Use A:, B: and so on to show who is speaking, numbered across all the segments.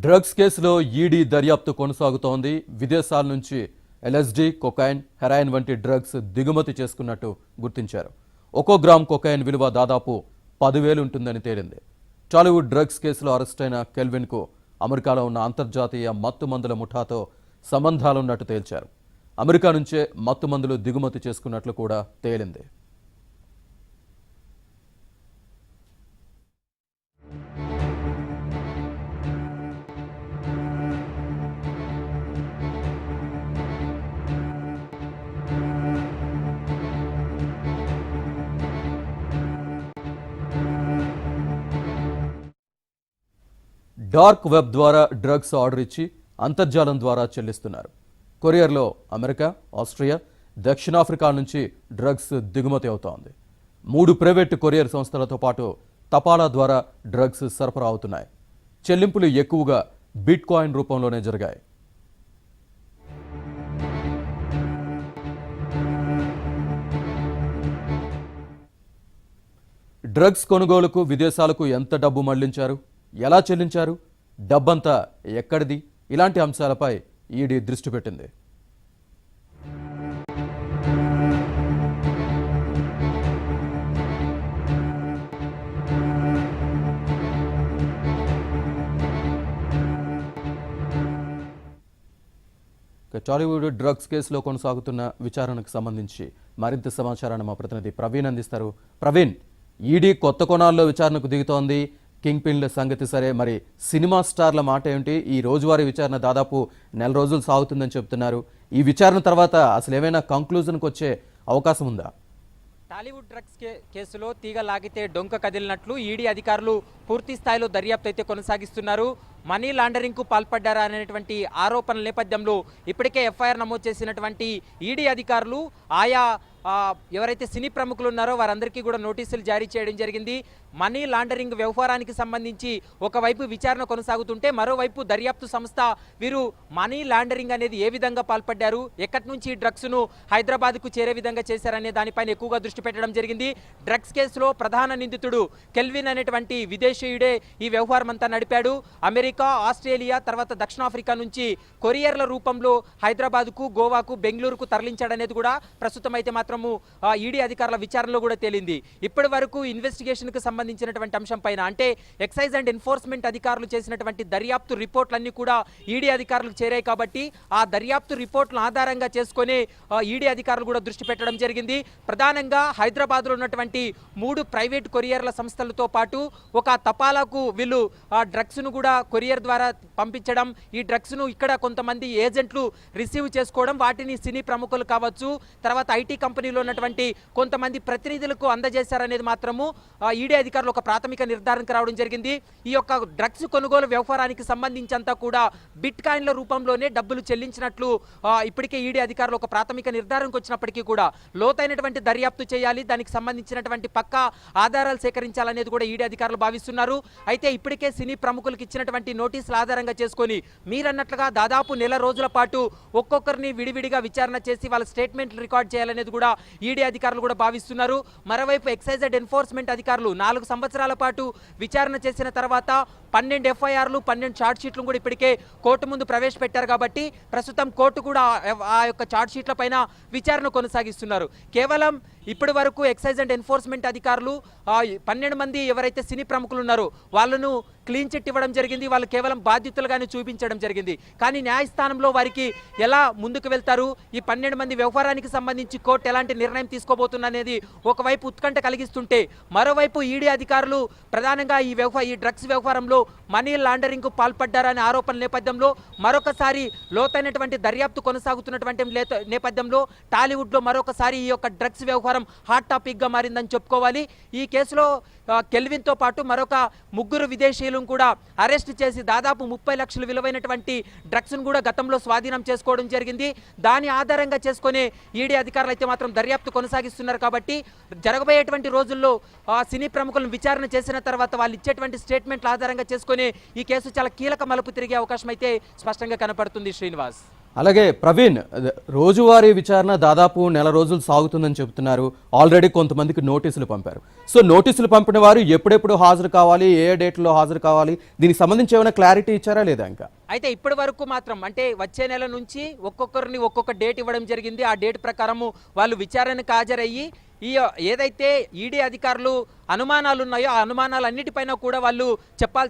A: Drugs కేసులో ED దర్యాప్తు కొనసాగుతోంది. విదేశాల నుంచి ఎల్ఎస్డీ, కొకైన్, హెరాయిన్ వంటి డ్రగ్స్ దిగుమతి చేసుకున్నట్టు గుర్తించారు. ఒక్కో గ్రామ్ కొకైన్ విలువ దాదాపు 10,000 ఉంటుందని తేలింది. టాలీవుడ్ డ్రగ్స్ కేసులో అరెస్టైన కెల్విన్కు అమెరికాలో ఉన్న అంతర్జాతీయ మత్తుమందుల ముఠాతో సంబంధాలున్నట్టు తేల్చారు. అమెరికా నుంచే మత్తుమందులు దిగుమతి చేసుకున్నట్లు కూడా తేలింది. డార్క్ వెబ్ ద్వారా డ్రగ్స్ ఆర్డర్ ఇచ్చి అంతర్జాలం ద్వారా చెల్లిస్తున్నారు. కొరియర్లో అమెరికా, ఆస్ట్రియా, దక్షిణాఫ్రికా నుంచి డ్రగ్స్ దిగుమతి అవుతోంది. 3 ప్రైవేటు కొరియర్ సంస్థలతో పాటు తపాలా ద్వారా డ్రగ్స్ సరఫరా అవుతున్నాయి. చెల్లింపులు ఎక్కువగా బిట్ కాయిన్ రూపంలోనే జరిగాయి. డ్రగ్స్ కొనుగోలుకు విదేశాలకు ఎంత డబ్బు మళ్లించారు, ఎలా చెల్లించారు, డబ్బంతా ఎక్కడిది, ఇలాంటి అంశాలపై ఈడీ దృష్టి పెట్టింది. టాలీవుడ్ డ్రగ్స్ కేసులో కొనసాగుతున్న విచారణకు సంబంధించి మరింత సమాచారాన్ని మా ప్రతినిధి ప్రవీణ్ అందిస్తారు. ప్రవీణ్, ఈడీ కొత్త కోణాల్లో విచారణకు దిగుతోంది. కింగ్ పిన్ల సంగతి సరే, మరి సినిమా స్టార్ల మాట ఏంటి? ఈ రోజువారీ విచారణ దాదాపు 4 రోజులు సాగుతుందని చెప్తున్నారు. ఈ విచారణ తర్వాత అసలు ఏమైనా కంక్లూజన్కి వచ్చే అవకాశం ఉందా?
B: టాలీవుడ్ డ్రగ్స్ కేసులో తీగ లాగితే డొంక కదిలినట్లు ఈడీ అధికారులు పూర్తి స్థాయిలో దర్యాప్తు అయితే కొనసాగిస్తున్నారు. మనీ లాండరింగ్కు పాల్పడ్డారా అనేటువంటి ఆరోపణల నేపథ్యంలో ఇప్పటికే ఎఫ్ఐఆర్ నమోదు చేసినటువంటి ఈడీ అధికారులు ఆయా ఎవరైతే సినీ ప్రముఖులు ఉన్నారో వారందరికీ కూడా నోటీసులు జారీ చేయడం జరిగింది. మనీ లాండరింగ్ వ్యవహారానికి సంబంధించి ఒకవైపు విచారణ కొనసాగుతుంటే మరోవైపు దర్యాప్తు సంస్థ వీరు మనీ లాండరింగ్ అనేది ఏ విధంగా పాల్పడ్డారు, ఎక్కడి నుంచి డ్రగ్స్ను హైదరాబాద్కు చేరే విధంగా చేశారనే దానిపైన ఎక్కువగా దృష్టి పెట్టడం జరిగింది. డ్రగ్స్ కేసులో ప్రధాన నిందితుడు కెల్విన్ అనేటువంటి విదేశీయుడే ఈ వ్యవహారం అంతా నడిపాడు. అమెరికా, ఆస్ట్రేలియా, తర్వాత దక్షిణాఫ్రికా నుంచి కొరియర్ల రూపంలో హైదరాబాద్కు, గోవాకు, బెంగళూరుకు తరలించాడనేది కూడా ప్రస్తుతం అయితే మాత్రము ఈడీ అధికారుల విచారణలో కూడా తేలింది. ఇప్పటి వరకు ఇన్వెస్టిగేషన్కు సంబంధించినటువంటి అంశం పైన అంటే ఎక్సైజ్ అండ్ ఎన్ఫోర్స్మెంట్ అధికారులు చేసినటువంటి దర్యాప్తు రిపోర్ట్లన్నీ కూడా ఈడీ అధికారులకు చేరాయి. కాబట్టి ఆ దర్యాప్తు రిపోర్ట్లను ఆధారంగా చేసుకుని ఈడీ అధికారులు కూడా దృష్టి పెట్టడం జరిగింది. ప్రధానంగా హైదరాబాద్లో ఉన్నటువంటి 3 ప్రైవేట్ కొరియర్ల సంస్థలతో పాటు ఒక తపాలాకు వీళ్ళు డ్రగ్స్ను కూడా కొరియర్ ద్వారా పంపించడం, ఈ డ్రగ్స్ను ఇక్కడ కొంతమంది ఏజెంట్లు రిసీవ్ చేసుకోవడం, వాటిని సినీ ప్రముఖులు కావచ్చు, తర్వాత ఐటీ కంపెనీలో ఉన్నటువంటి కొంతమంది ప్రతినిధులకు అందజేశారనేది మాత్రము ఈడీ అధికారులు ఒక ప్రాథమిక నిర్ధారణకు రావడం జరిగింది. ఈ యొక్క డ్రగ్స్ కొనుగోలు వ్యవహారానికి సంబంధించంతా కూడా బిట్ కాయిన్ల రూపంలోనే డబ్బులు చెల్లించినట్లు ఇప్పటికే ఈడీ అధికారులు ఒక ప్రాథమిక నిర్ధారణకు వచ్చినప్పటికీ కూడా లోతైనటువంటి దర్యాప్తు చేయాలి, దానికి సంబంధించినటువంటి పక్కా ఆధారాలు సేకరించాలనేది కూడా ఈడీ అధికారులు భావిస్తున్నారు. అయితే ఇప్పటికే సినీ ప్రముఖులకు ఇచ్చినటువంటి నోటీసుల ఆధారంగా చేసుకొని మీరన్నట్లుగా దాదాపు 4 రోజుల పాటు ఒక్కొక్కరిని విడివిడిగా విచారణ చేసి వాళ్ళ స్టేట్మెంట్లు రికార్డ్ చేయాలనేది కూడా ఈడీ అధికారులు కూడా భావిస్తున్నారు. మరోవైపు ఎక్సైజ్ అండ్ ఎన్ఫోర్స్మెంట్ అధికారులు 4 సంవత్సరాల పాటు విచారణ చేసిన తర్వాత 12 ఎఫ్ఐఆర్లు, 12 ఛార్జ్ షీట్లు కూడా ఇప్పటికే కోర్టు ముందు ప్రవేశపెట్టారు. కాబట్టి ప్రస్తుతం కోర్టు కూడా ఆ యొక్క ఛార్జ్ షీట్ల పైన విచారణ కొనసాగిస్తున్నారు. కేవలం ఇప్పటి వరకు ఎక్సైజ్ అండ్ ఎన్ఫోర్స్మెంట్ అధికారులు 12 మంది ఎవరైతే సినీ ప్రముఖులు ఉన్నారో వాళ్ళను క్లీన్ చిట్ ఇవ్వడం జరిగింది. వాళ్ళు కేవలం బాధ్యతలుగానే చూపించడం జరిగింది. కానీ న్యాయస్థానంలో వారికి ఎలా ముందుకు వెళ్తారు, ఈ 12 మంది వ్యవహారానికి సంబంధించి కోర్టు ఎలాంటి నిర్ణయం తీసుకోబోతుందనేది ఒకవైపు ఉత్కంఠ కలిగిస్తుంటే, మరోవైపు ఈడీ అధికారులు ప్రధానంగా ఈ డ్రగ్స్ వ్యవహారంలో మనీ లాండరింగ్ కు పాల్పడ్డారనే ఆరోపణల నేపథ్యంలో మరొకసారి లోతైనటువంటి దర్యాప్తు కొనసాగుతున్నటువంటి నేపథ్యంలో టాలీవుడ్లో మరొకసారి ఈ యొక్క డ్రగ్స్ వ్యవహారం హాట్ టాపిక్గా మారిందని చెప్పుకోవాలి. ఈ కేసులో కెల్విన్తో పాటు మరొక 3 విదేశీయులను కూడా అరెస్ట్ చేసి దాదాపు 30 లక్షల విలువైనటువంటి డ్రగ్స్ను కూడా గతంలో స్వాధీనం చేసుకోవడం జరిగింది. దాని ఆధారంగా చేసుకునే ఈడీ అధికారులు అయితే మాత్రం దర్యాప్తు కొనసాగిస్తున్నారు. కాబట్టి జరగబోయేటువంటి రోజుల్లో సినీ ప్రముఖులను విచారణ చేసిన తర్వాత వాళ్ళు ఇచ్చేటువంటి స్టేట్మెంట్ల ఆధారంగా చేసుకుని ఈ కేసు చాలా కీలక మలుపు తిరిగే అవకాశం అయితే స్పష్టంగా కనపడుతుంది. శ్రీనివాస్.
A: అలాగే ప్రవీణ్, రోజువారీ విచారణ దాదాపు నెల రోజులు సాగుతుందని చెబుతున్నారు. ఆల్రెడీ కొంతమందికి నోటీసులు పంపారు. సో నోటీసులు పంపిన వారు ఎప్పుడెప్పుడు హాజరు కావాలి, ఏ డేట్లో హాజరు కావాలి, దీనికి సంబంధించి ఏమైనా క్లారిటీ ఇచ్చారా లేదా ఇంకా?
B: అయితే ఇప్పటి వరకు మాత్రం అంటే వచ్చే నెల నుంచి ఒక్కొక్కరిని ఒక్కొక్క డేట్ ఇవ్వడం జరిగింది. ఆ డేట్ ప్రకారము వాళ్ళు విచారణకు హాజరయ్యి ఈ ఏదైతే ఈడీ అధికారులు అనుమానాలు ఉన్నాయో ఆ అనుమానాలన్నిటిపైన కూడా వాళ్ళు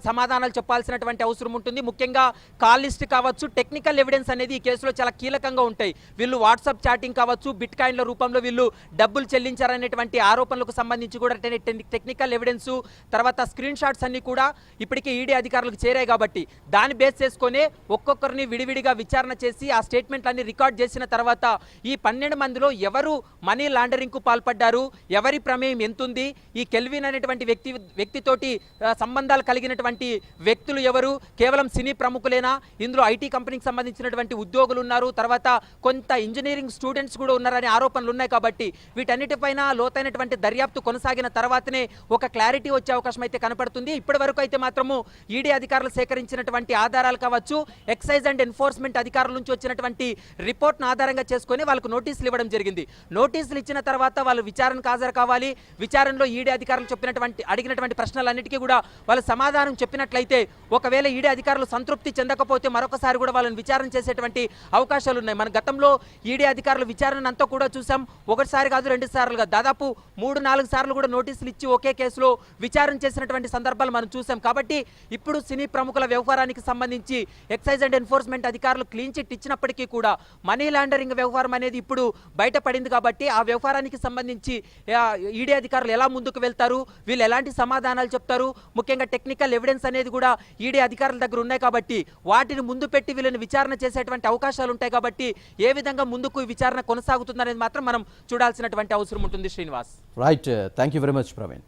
B: సమాధానాలు చెప్పాల్సినటువంటి అవసరం ఉంటుంది. ముఖ్యంగా కాల్ లిస్ట్ కావచ్చు, టెక్నికల్ ఎవిడెన్స్ అనేది ఈ కేసులో చాలా కీలకంగా ఉంటాయి. వీళ్ళు వాట్సాప్ చాటింగ్ కావచ్చు, బిట్ కాయిన్ల రూపంలో వీళ్ళు డబ్బులు చెల్లించారనేటువంటి ఆరోపణలకు సంబంధించి కూడా టెక్నికల్ ఎవిడెన్స్, తర్వాత స్క్రీన్ షాట్స్ అన్ని కూడా ఇప్పటికే ఈడీ అధికారులకు చేరాయి. కాబట్టి దాన్ని బేస్ చేసుకునే ఒక్కొక్కరిని విడివిడిగా విచారణ చేసి ఆ స్టేట్మెంట్లన్నీ రికార్డ్ చేసిన తర్వాత ఈ 12 మందిలో ఎవరు మనీ లాండరింగ్కు పాల్పడ్డారు, ఎవరి ప్రమేయం ఎంతుంది, ఈ కెల్విన్ అనేటువంటి వ్యక్తితోటి సంబంధాలు కలిగినటువంటి వ్యక్తులు ఎవరు, కేవలం సినీ ప్రముఖులేనా, ఇందులో ఐటీ కంపెనీకి సంబంధించినటువంటి ఉద్యోగులు ఉన్నారు, తర్వాత కొంత ఇంజనీరింగ్ స్టూడెంట్స్ కూడా ఉన్నారనే ఆరోపణలు ఉన్నాయి. కాబట్టి వీటన్నిటిపైన లోతైనటువంటి దర్యాప్తు కొనసాగిన తర్వాతనే ఒక క్లారిటీ వచ్చే అవకాశం అయితే కనపడుతుంది. ఇప్పటి వరకు అయితే మాత్రము ఈడీ అధికారులు సేకరించినటువంటి ఆధారాలు కావచ్చు, ఎక్సైజ్ అండ్ ఎన్ఫోర్స్మెంట్ అధికారుల నుంచి వచ్చినటువంటి రిపోర్ట్ను ఆధారంగా చేసుకొని వాళ్ళకు నోటీసులు ఇవ్వడం జరిగింది. నోటీసులు ఇచ్చిన తర్వాత వాళ్ళు విచారణకు హాజరు కావాలి. విచారణలో ఈడీ అధికారులు అడిగినటువంటి ప్రశ్నలన్నిటికీ కూడా వాళ్ళు సమాధానం చెప్పినట్లయితే, ఒకవేళ ఈడీ అధికారులు సంతృప్తి చెందకపోతే మరొకసారి కూడా వాళ్ళని విచారణ చేసేటువంటి అవకాశాలు ఉన్నాయి. మన గతంలో ఈడీ అధికారులు విచారణ అంతా కూడా చూసాం. ఒకటిసారి కాదు, 2 సార్లుగా దాదాపు 3-4 సార్లు కూడా నోటీసులు ఇచ్చి ఒకే కేసులో విచారణ చేసినటువంటి సందర్భాలు మనం చూసాం. కాబట్టి ఇప్పుడు సినీ ప్రముఖుల వ్యవహారానికి సంబంధించి ఎక్సైజ్ అండ్ ఎన్ఫోర్స్మెంట్ అధికారులు క్లీన్ చిట్ ఇచ్చినప్పటికీ కూడా మనీ లాండరింగ్ వ్యవహారం అనేది ఇప్పుడు బయటపడింది. కాబట్టి ఆ వ్యవహారానికి సంబంధించి ఈడీ అధికారులు ఎలా ముందుకు వెళ్తారు, వీళ్ళు ఎలాంటి సమాధానాలు చెప్తారు, ముఖ్యంగా టెక్నికల్ ఎవిడెన్స్ అనేది కూడా ఈడీ అధికారుల దగ్గర ఉన్నాయి. కాబట్టి వాటిని ముందు పెట్టి వీళ్ళని విచారణ చేసేటువంటి అవకాశాలు ఉంటాయి. కాబట్టి ఏ విధంగా ముందుకు విచారణ కొనసాగుతుందనేది మాత్రం మనం చూడాల్సినటువంటి అవసరం ఉంటుంది. Srinivas,
A: right, thank you very much Praveen.